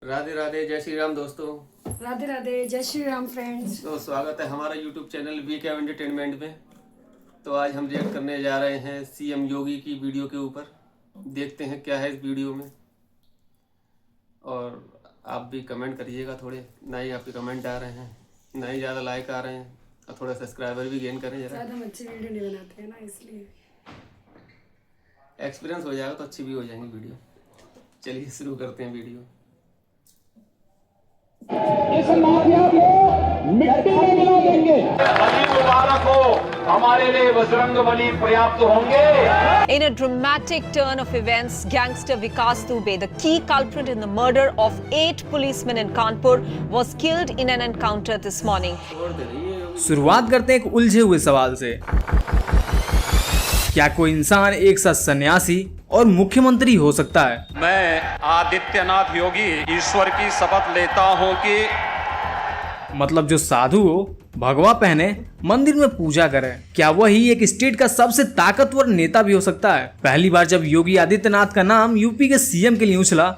राधे राधे, जय श्री राम दोस्तों। राधे राधे, जय श्री राम फ्रेंड्स। तो स्वागत है हमारा यूट्यूब चैनल वी कैव एंटरटेनमेंट में। तो आज हम रिएक्ट करने जा रहे हैं सीएम योगी की वीडियो के ऊपर। देखते हैं क्या है इस वीडियो में, और आप भी कमेंट करिएगा। थोड़े ना ही आपके कमेंट आ रहे हैं, ना ही ज़्यादा लाइक आ रहे हैं, और थोड़ा सब्सक्राइबर भी गेन करें जरा। ज़्यादा हम अच्छी वीडियो नहीं बनाते हैं ना, इसलिए एक्सपीरियंस हो जाएगा तो अच्छी भी हो जाएंगी वीडियो। चलिए शुरू करते हैं वीडियो। इस माफिया को मिट्टी में मिला देंगे। अली मुबारक हो, हमारे लिए बजरंग बली पर्याप्त होंगे। In a dramatic turn of events, gangster Vikas Dubey, the key culprit in the murder of 8 policemen in Kanpur, was killed in an encounter this morning. शुरुआत करते हैं एक उलझे हुए सवाल से। क्या कोई इंसान एक साथ सन्यासी और मुख्यमंत्री हो सकता है? मैं आदित्यनाथ योगी ईश्वर की शपथ लेता हूं कि मतलब जो साधु हो, भगवा पहने, मंदिर में पूजा करे, क्या वही एक स्टेट का सबसे ताकतवर नेता भी हो सकता है? पहली बार जब योगी आदित्यनाथ का नाम यूपी के सीएम के लिए उछला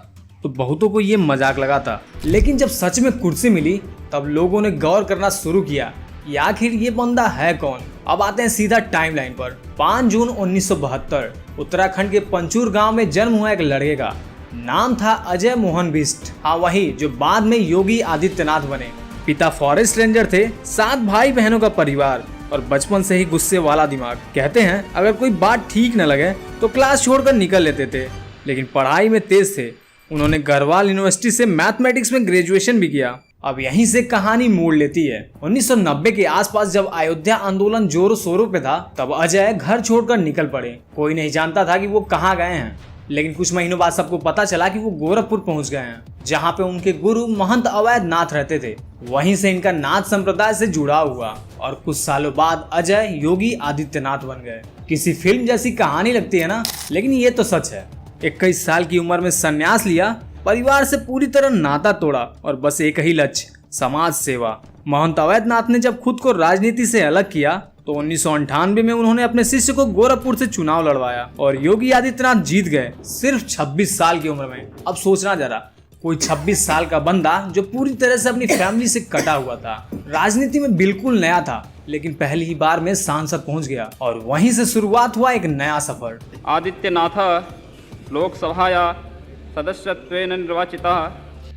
तो बहुतों को ये मजाक लगा था, लेकिन जब सच में कुर्सी मिली तब लोगों ने गौर करना शुरू किया कि आखिर ये बंदा है कौन। अब आते हैं सीधा टाइमलाइन पर। 5 जून 1972 उत्तराखंड के पंचूर गांव में जन्म हुआ एक लड़के का नाम था अजय मोहन बिष्ट। हाँ, वही जो बाद में योगी आदित्यनाथ बने। पिता फॉरेस्ट रेंजर थे, 7 भाई बहनों का परिवार और बचपन से ही गुस्से वाला दिमाग। कहते हैं अगर कोई बात ठीक न लगे तो क्लास छोड़कर निकल लेते थे, लेकिन पढ़ाई में तेज थे। उन्होंने गढ़वाल यूनिवर्सिटी से मैथमेटिक्स में ग्रेजुएशन भी किया। अब यहीं से कहानी मोड़ लेती है। 1990 के आसपास जब अयोध्या आंदोलन जोरों शोरों पे था, तब अजय घर छोड़कर निकल पड़े। कोई नहीं जानता था कि वो कहाँ गए हैं, लेकिन कुछ महीनों बाद सबको पता चला कि वो गोरखपुर पहुंच गए हैं, जहाँ पे उनके गुरु महंत अवैध नाथ रहते थे। वहीं से इनका नाथ संप्रदाय से जुड़ाव हुआ और कुछ सालों बाद अजय योगी आदित्यनाथ बन गए। किसी फिल्म जैसी कहानी लगती है ना, लेकिन ये तो सच है। 21 साल की उम्र में संन्यास लिया, परिवार से पूरी तरह नाता तोड़ा और बस एक ही लक्ष्य, समाज सेवा। महंत अवैधनाथ ने जब खुद को राजनीति से अलग किया तो 1998 में उन्होंने अपने शिष्य को गोरखपुर से चुनाव लड़वाया और योगी आदित्यनाथ जीत गए, सिर्फ 26 साल की उम्र में। अब सोचना जरा, कोई 26 साल का बंदा जो पूरी तरह से अपनी फैमिली से कटा हुआ था, राजनीति में बिल्कुल नया था, लेकिन पहली ही बार में सांसद पहुंच गया और वहीं से शुरुआत हुआ एक नया सफर। आदित्यनाथ लोकसभाया सदस्यत्वेन निर्वाचितः।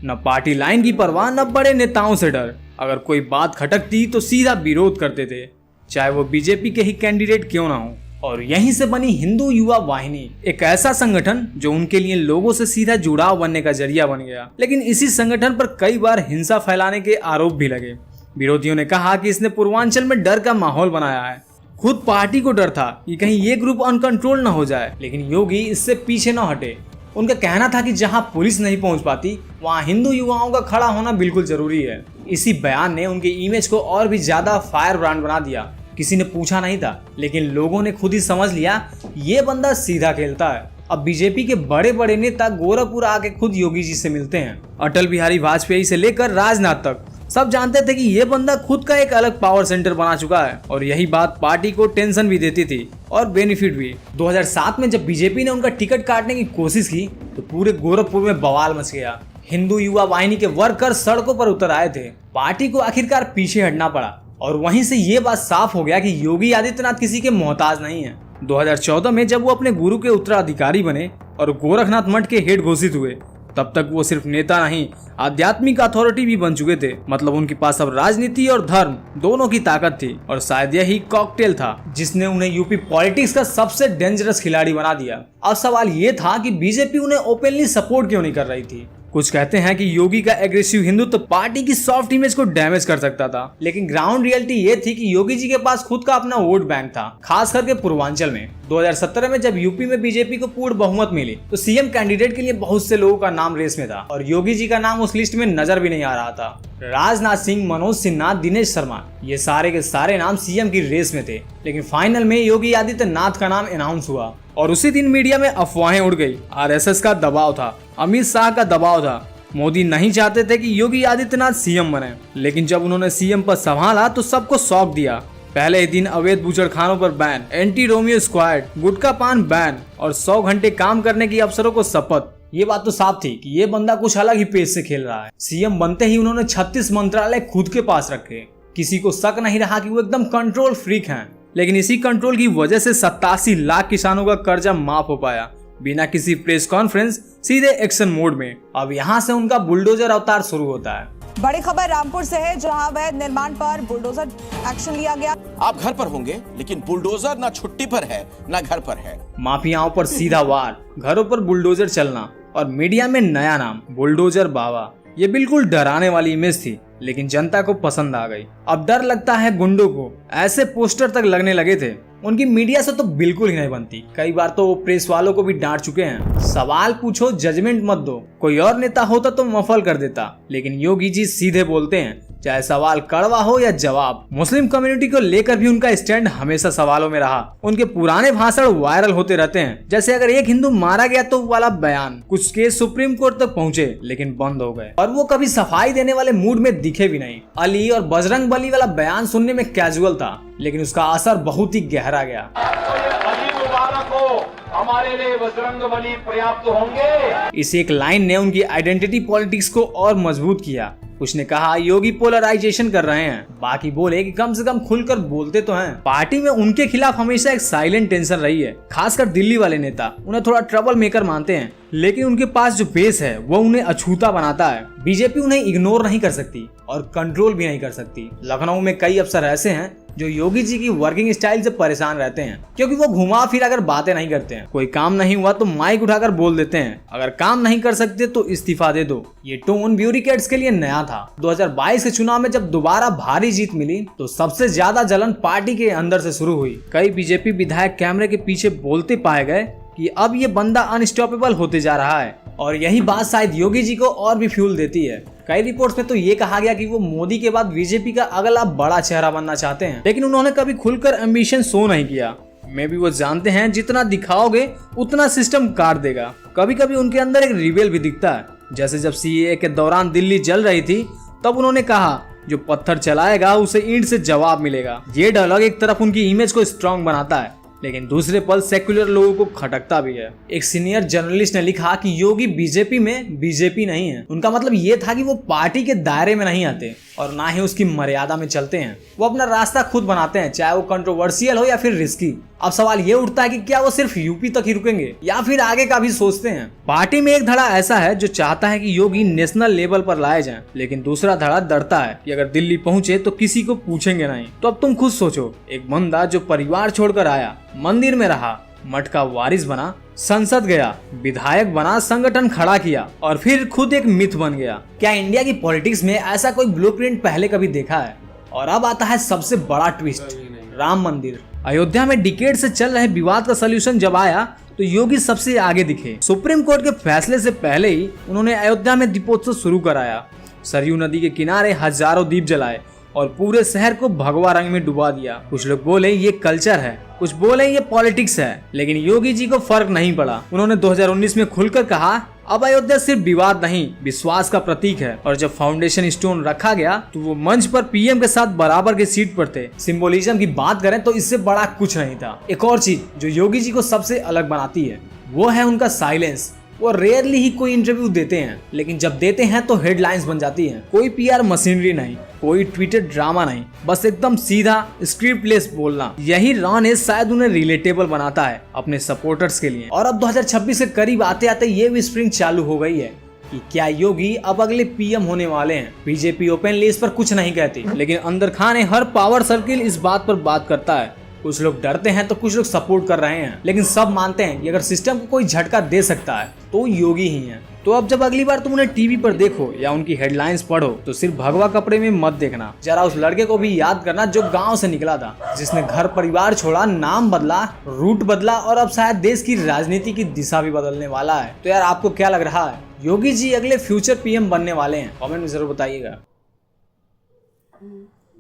न पार्टी लाइन की परवाह, न बड़े नेताओं से डर। अगर कोई बात खटकती तो सीधा विरोध करते थे, चाहे वो बीजेपी के ही कैंडिडेट क्यों ना हो। और यहीं से बनी हिंदू युवा वाहिनी, एक ऐसा संगठन जो उनके लिए लोगों से सीधा जुड़ाव बनने का जरिया बन गया। लेकिन इसी संगठन पर कई बार हिंसा फैलाने के आरोप भी लगे। विरोधियों ने कहा कि इसने पूर्वांचल में डर का माहौल बनाया है। खुद पार्टी को डर था कि कहीं ये ग्रुप अनकंट्रोल न हो जाए, लेकिन योगी इससे पीछे न हटे। उनका कहना था कि जहां पुलिस नहीं पहुंच पाती, वहां हिंदू युवाओं का खड़ा होना बिल्कुल जरूरी है। इसी बयान ने उनके इमेज को और भी ज्यादा फायर ब्रांड बना दिया। किसी ने पूछा नहीं था, लेकिन लोगों ने खुद ही समझ लिया ये बंदा सीधा खेलता है। अब बीजेपी के बड़े बड़े नेता गोरखपुर आके खुद योगी जी से मिलते हैं। अटल बिहारी वाजपेयी से लेकर राजनाथ तक सब जानते थे कि ये बंदा खुद का एक अलग पावर सेंटर बना चुका है, और यही बात पार्टी को टेंशन भी देती थी और बेनिफिट भी। 2007 में जब बीजेपी ने उनका टिकट काटने की कोशिश की तो पूरे गोरखपुर में बवाल मच गया। हिंदू युवा वाहिनी के वर्कर सड़कों पर उतर आए थे। पार्टी को आखिरकार पीछे हटना पड़ा और वहीं से ये बात साफ हो गया कि योगी आदित्यनाथ किसी के मोहताज नहीं है। 2014 में जब वो अपने गुरु के उत्तराधिकारी बने और गोरखनाथ मठ के हेड घोषित हुए, तब तक वो सिर्फ नेता नहीं, आध्यात्मिक अथॉरिटी भी बन चुके थे। मतलब उनके पास अब राजनीति और धर्म दोनों की ताकत थी, और शायद यही कॉकटेल था जिसने उन्हें यूपी पॉलिटिक्स का सबसे डेंजरस खिलाड़ी बना दिया। अब सवाल ये था कि बीजेपी उन्हें ओपनली सपोर्ट क्यों नहीं कर रही थी। कुछ कहते हैं कि योगी का एग्रेसिव हिंदुत्व पार्टी की सॉफ्ट इमेज को डैमेज कर सकता था, लेकिन ग्राउंड रियलिटी ये थी कि योगी जी के पास खुद का अपना वोट बैंक था, खास करके पूर्वांचल में। 2017 में जब यूपी में बीजेपी को पूर्ण बहुमत मिली तो सीएम कैंडिडेट के लिए बहुत से लोगों का नाम रेस में था, और योगी जी का नाम उस लिस्ट में नजर भी नहीं आ रहा था। राजनाथ सिंह, मनोज सिन्हा, दिनेश शर्मा, ये सारे के सारे नाम सीएम की रेस में थे, लेकिन फाइनल में योगी आदित्यनाथ का नाम अनाउंस हुआ। और उसी दिन मीडिया में अफवाहें उड़ गई। आरएसएस का दबाव था, अमित शाह का दबाव था। मोदी नहीं चाहते थे कि योगी आदित्यनाथ सीएम बने, लेकिन जब उन्होंने सीएम पद संभाला तो सबको शॉक दिया। पहले ही दिन अवैध बूचड़खानों पर बैन, एंटी रोमियो स्क्वाड, गुटखा पान बैन और 100 घंटे काम करने की अफसरों को शपथ। ये बात तो साफ थी कि ये बंदा कुछ अलग ही पेज से खेल रहा है। सीएम बनते ही उन्होंने 36 मंत्रालय खुद के पास रखे। किसी को शक नहीं रहा कि वो एकदम कंट्रोल फ्रीक हैं। लेकिन इसी कंट्रोल की वजह से 87 लाख किसानों का कर्जा माफ हो पाया बिना किसी प्रेस कॉन्फ्रेंस, सीधे एक्शन मोड में। अब यहाँ से उनका बुलडोजर अवतार शुरू होता है। बड़ी खबर रामपुर से है, जहां अवैध निर्माण पर बुलडोजर एक्शन लिया गया। आप घर पर होंगे लेकिन बुलडोजर ना छुट्टी पर है ना घर पर है। माफियाओं पर सीधा वार, घरों पर बुलडोजर चलना और मीडिया में नया नाम बुलडोजर बाबा। ये बिल्कुल डराने वाली इमेज थी, लेकिन जनता को पसंद आ गई। अब डर लगता है गुंडों को। ऐसे पोस्टर तक लगने लगे थे। उनकी मीडिया से तो बिल्कुल ही नहीं बनती। कई बार तो वो प्रेस वालों को भी डांट चुके हैं। सवाल पूछो, जजमेंट मत दो। कोई और नेता होता तो मफल कर देता, लेकिन योगी जी सीधे बोलते हैं, चाहे सवाल कड़वा हो या जवाब। मुस्लिम कम्युनिटी को लेकर भी उनका स्टैंड हमेशा सवालों में रहा। उनके पुराने भाषण वायरल होते रहते हैं, जैसे अगर एक हिंदू मारा गया तो वाला बयान। कुछ केस सुप्रीम कोर्ट तक पहुंचे लेकिन बंद हो गए, और वो कभी सफाई देने वाले मूड में दिखे भी नहीं। अली और बजरंग बली वाला बयान सुनने में कैजुअल था, लेकिन उसका असर बहुत ही गहरा गया। अली मुबारक हो, हमारे लिए बजरंग बली पर्याप्त होंगे। इस एक लाइन ने उनकी आइडेंटिटी पॉलिटिक्स को और मजबूत किया। उसने कहा योगी पोलराइजेशन कर रहे हैं, बाकी बोले कि कम से कम खुलकर बोलते तो हैं। पार्टी में उनके खिलाफ हमेशा एक साइलेंट टेंशन रही है, खासकर दिल्ली वाले नेता उन्हें थोड़ा ट्रबल मेकर मानते हैं, लेकिन उनके पास जो बेस है वो उन्हें अछूता बनाता है। बीजेपी उन्हें इग्नोर नहीं कर सकती और कंट्रोल भी नहीं कर सकती। लखनऊ में कई अफसर ऐसे हैं जो योगी जी की वर्किंग स्टाइल से परेशान रहते हैं, क्योंकि वो घुमा फिरा कर बातें नहीं करते हैं। कोई काम नहीं हुआ तो माइक उठाकर बोल देते हैं, अगर काम नहीं कर सकते तो इस्तीफा दे दो। ये टोन ब्यूरोक्रेट्स के लिए नया था। 2022 के चुनाव में जब दोबारा भारी जीत मिली तो सबसे ज्यादा जलन पार्टी के अंदर से शुरू हुई। कई बीजेपी विधायक कैमरे के पीछे बोलते पाए गए कि अब ये बंदा अनस्टॉपेबल होते जा रहा है, और यही बात शायद योगी जी को और भी फ्यूल देती है। कई रिपोर्ट्स में तो ये कहा गया कि वो मोदी के बाद बीजेपी का अगला बड़ा चेहरा बनना चाहते हैं, लेकिन उन्होंने कभी खुलकर एम्बिशन शो नहीं किया। मे भी वो जानते हैं जितना दिखाओगे उतना सिस्टम काट देगा। कभी कभी उनके अंदर एक रिबेल भी दिखता है, जैसे जब सीएए के दौरान दिल्ली जल रही थी तब उन्होंने कहा जो पत्थर चलाएगा उसे ईंट से जवाब मिलेगा। ये डायलॉग एक तरफ उनकी इमेज को स्ट्रॉन्ग बनाता है, लेकिन दूसरे पल सेक्युलर लोगों को खटकता भी है। एक सीनियर जर्नलिस्ट ने लिखा कि योगी बीजेपी में बीजेपी नहीं है। उनका मतलब ये था कि वो पार्टी के दायरे में नहीं आते और ना ही उसकी मर्यादा में चलते हैं। वो अपना रास्ता खुद बनाते हैं, चाहे वो कंट्रोवर्शियल हो या फिर रिस्की। अब सवाल ये उठता है कि क्या वो सिर्फ यूपी तक ही रुकेंगे या फिर आगे का भी सोचते हैं। पार्टी में एक धड़ा ऐसा है जो चाहता है कि योगी नेशनल लेवल पर लाए जाएं, लेकिन दूसरा धड़ा डरता है कि अगर दिल्ली पहुंचे तो किसी को पूछेंगे नहीं। तो अब तुम खुद सोचो, एक बंदा जो परिवार छोड़कर आया, मंदिर में रहा, मठ का वारिस बना, संसद गया, विधायक बना, संगठन खड़ा किया और फिर खुद एक मिथ बन गया। क्या इंडिया की पॉलिटिक्स में ऐसा कोई ब्लूप्रिंट पहले कभी देखा है? और अब आता है सबसे बड़ा ट्विस्ट, राम मंदिर। अयोध्या में डिकेड से चल रहे विवाद का सलूशन जब आया तो योगी सबसे आगे दिखे। सुप्रीम कोर्ट के फैसले से पहले ही उन्होंने अयोध्या में दीपोत्सव शुरू कराया। सरयू नदी के किनारे हजारों दीप जलाए और पूरे शहर को भगवा रंग में डुबा दिया। कुछ लोग बोले ये कल्चर है, कुछ बोले ये पॉलिटिक्स है, लेकिन योगी जी को फर्क नहीं पड़ा। उन्होंने 2019 में खुलकर कहा अब अयोध्या सिर्फ विवाद नहीं, विश्वास का प्रतीक है। और जब फाउंडेशन स्टोन रखा गया तो वो मंच पर पीएम के साथ बराबर के सीट पर थे। सिंबोलिज्म की बात करें तो इससे बड़ा कुछ नहीं था। एक और चीज जो योगी जी को सबसे अलग बनाती है वो है उनका साइलेंस। वो रेयरली ही कोई इंटरव्यू देते हैं, लेकिन जब देते हैं तो हेडलाइंस बन जाती हैं। कोई पीआर मशीनरी नहीं, कोई ट्वीटेड ड्रामा नहीं, बस एकदम सीधा स्क्रिप्टलेस बोलना। यही रॉनेस शायद उन्हें रिलेटेबल बनाता है अपने सपोर्टर्स के लिए। और अब 2026 के करीब आते आते ये विस्परिंग चालू हो गई है कि क्या योगी अब अगले पीएम होने वाले हैं। बीजेपी ओपनली इस पर कुछ नहीं कहती, लेकिन अंदर खाने हर पावर सर्किल इस बात पर बात करता है। कुछ लोग डरते हैं तो कुछ लोग सपोर्ट कर रहे हैं, लेकिन सब मानते हैं कि अगर सिस्टम को कोई झटका दे सकता है तो योगी ही है। तो अब जब अगली बार तुम उन्हें टीवी पर देखो या उनकी हेडलाइंस पढ़ो तो सिर्फ भगवा कपड़े में मत देखना। जरा उस लड़के को भी याद करना जो गांव से निकला था, जिसने घर परिवार छोड़ा, नाम बदला, रूट बदला और अब शायद देश की राजनीति की दिशा भी बदलने वाला है। तो यार आपको क्या लग रहा है, योगी जी अगले फ्यूचर पीएम बनने वाले हैं? कमेंट में जरूर बताइएगा।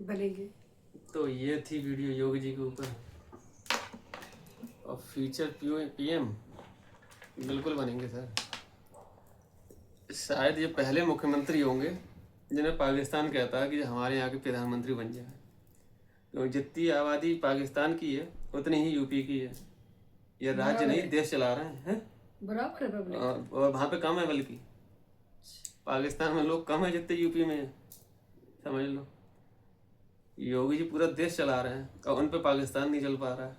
बनेंगे। तो ये थी वीडियो योगी जी के ऊपर, और फ्यूचर पीएम बिल्कुल बनेंगे सर। शायद ये पहले मुख्यमंत्री होंगे जिन्हें पाकिस्तान कहता है कि हमारे यहाँ के प्रधानमंत्री बन जाए। तो जितनी आबादी पाकिस्तान की है उतनी ही यूपी की है। ये राज्य नहीं देश चला रहे हैं। बराबर है पब्लिक। और वहाँ पे कम है, बल्कि पाकिस्तान में लोग कम है जितने यूपी में है, समझ लो। योगी जी पूरा देश चला रहे हैं और उन पे पाकिस्तान नहीं चल पा रहा है।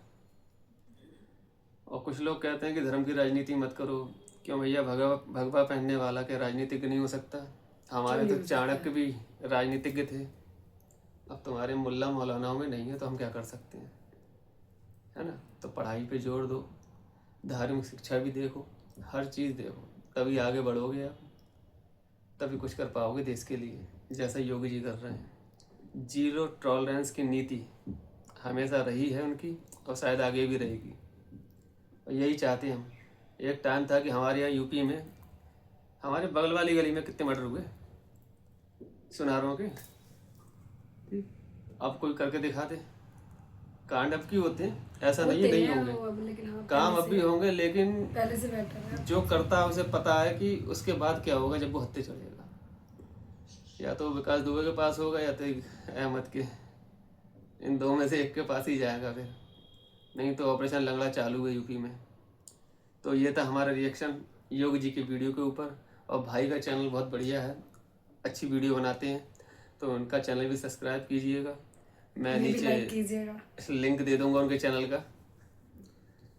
और कुछ लोग कहते हैं कि धर्म की राजनीति मत करो, क्यों भैया, भगवा पहनने वाला क्या राजनीतिक नहीं हो सकता? हमारे तो चाणक्य भी राजनीतिज्ञ थे। अब तुम्हारे मुल्ला मौलानाओं में नहीं है तो हम क्या कर सकते हैं, है ना? तो पढ़ाई पे जोर दो, धार्मिक शिक्षा भी देखो, हर चीज़ देखो, तभी आगे बढ़ोगे आप, तभी कुछ कर पाओगे देश के लिए, जैसा योगी जी कर रहे हैं। जीरो टॉलरेंस की नीति हमेशा रही है उनकी और शायद आगे भी रहेगी, और यही चाहते हैं हम। एक टाइम था कि हमारे यहाँ यूपी में, हमारे बगल वाली गली में कितने मर्डर हुए सुनारों के, अब कोई करके दिखाते। कांड अब की होते हैं, ऐसा नहीं है नहीं होंगे, काम अब भी होंगे, लेकिन पहले से बेटर है। जो करता है उसे पता है कि उसके बाद क्या होगा जब वो हत्या चढ़ेगा। या तो विकास दुबे के पास होगा या तो अहमद के, इन दो में से एक के पास ही जाएगा फिर, नहीं तो ऑपरेशन लंगड़ा चालू है यूपी में। तो ये था हमारा रिएक्शन योगी जी के वीडियो के ऊपर। और भाई का चैनल बहुत बढ़िया है, अच्छी वीडियो बनाते हैं, तो उनका चैनल भी सब्सक्राइब कीजिएगा। मैं नीचे लिंक दे दूंगा उनके चैनल का।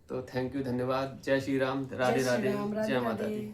तो थैंक यू, धन्यवाद। जय श्री राम, राधे राधे, जय माता दी।